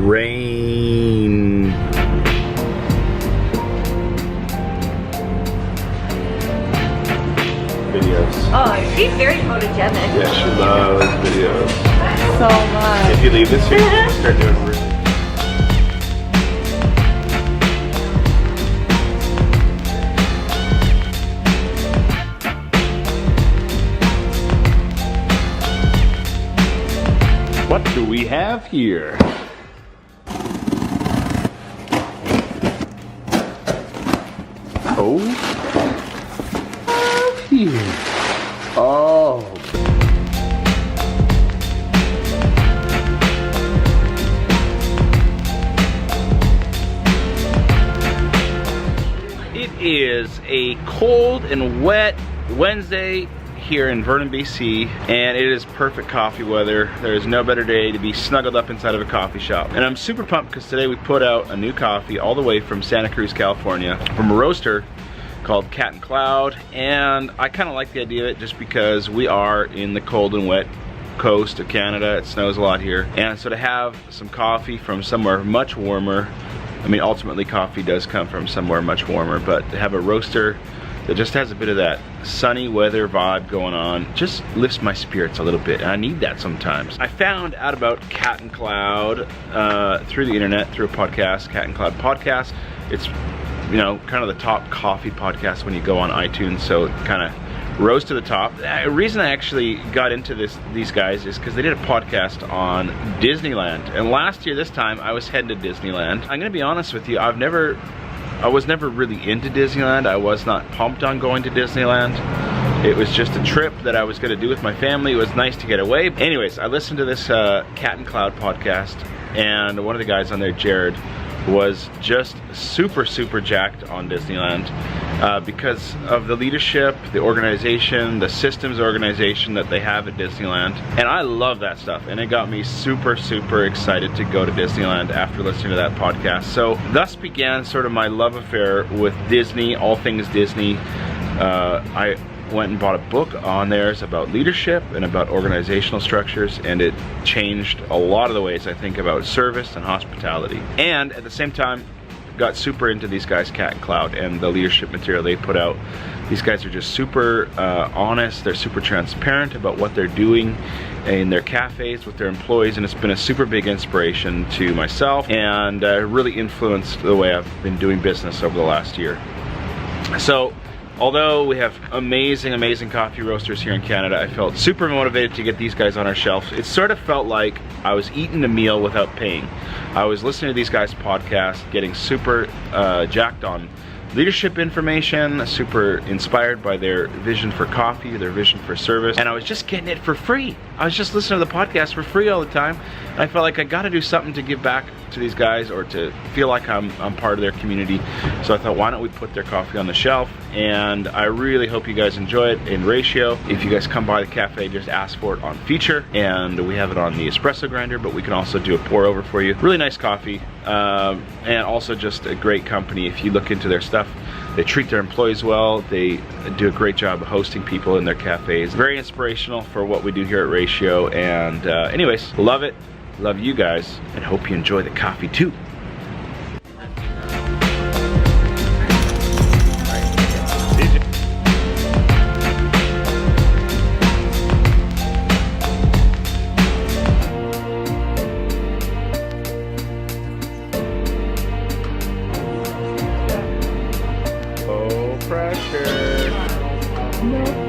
rain. Videos. Oh, she's very photogenic. Yeah, she loves videos. So much. If you leave this here, you can start doing real. What do we have here? Oh, here. Oh. It is a cold and wet Wednesday here in Vernon, BC, and it is perfect coffee weather. There is no better day to be snuggled up inside of a coffee shop. And I'm super pumped because today we put out a new coffee all the way from Santa Cruz, California, from a roaster called Cloud, and I kind of like the idea of it just because we are in the cold and wet coast of Canada. It snows a lot here, and so to have some coffee from somewhere much warmer, I mean ultimately coffee does come from somewhere much warmer, but to have a roaster that just has a bit of that sunny weather vibe going on just lifts my spirits a little bit, and I need that sometimes. I found out about Cloud through the internet, through a podcast, Cloud podcast. It's, you know, kind of the top coffee podcast when you go on iTunes, so it kind of rose to the top. The reason I actually got into these guys is because they did a podcast on Disneyland, and last year this time I was heading to Disneyland. I'm gonna be honest with you, I was never really into Disneyland. I was not pumped on going to Disneyland. It was just a trip that I was gonna do with my family. It was nice to get away. Anyways, I listened to this Cloud podcast, and one of the guys on there, Jared, was just super jacked on Disneyland because of the leadership, the organization, the systems organization that they have at Disneyland. And I love that stuff, and it got me super excited to go to Disneyland after listening to that podcast. So thus began sort of my love affair with Disney, all things Disney. I went and bought a book on theirs about leadership and about organizational structures, and it changed a lot of the ways I think about service and hospitality. And at the same time, got super into these guys, Cloud, and the leadership material they put out. These guys are just super honest, they're super transparent about what they're doing in their cafes with their employees, and it's been a super big inspiration to myself, and really influenced the way I've been doing business over the last year. So, although we have amazing coffee roasters here in Canada, I felt super motivated to get these guys on our shelves. It sort of felt like I was eating a meal without paying. I was listening to these guys' podcast, getting super jacked on leadership information, super inspired by their vision for coffee, their vision for service, and I was just getting it for free. I was just listening to the podcast for free all the time, and I felt like I gotta do something to give back to these guys, or to feel like I'm part of their community. So I thought, why don't we put their coffee on the shelf? And I really hope you guys enjoy it in ratio. If you guys come by the cafe, just ask for it on feature, and we have it on the espresso grinder, but we can also do a pour over for you. Really nice coffee, and also just a great company. If you look into their stuff, they treat their employees well. They do a great job of hosting people in their cafes. Very inspirational for what we do here at Ratio. And anyways, love it. Love you guys, and hope you enjoy the coffee too. Oh, pressure. No.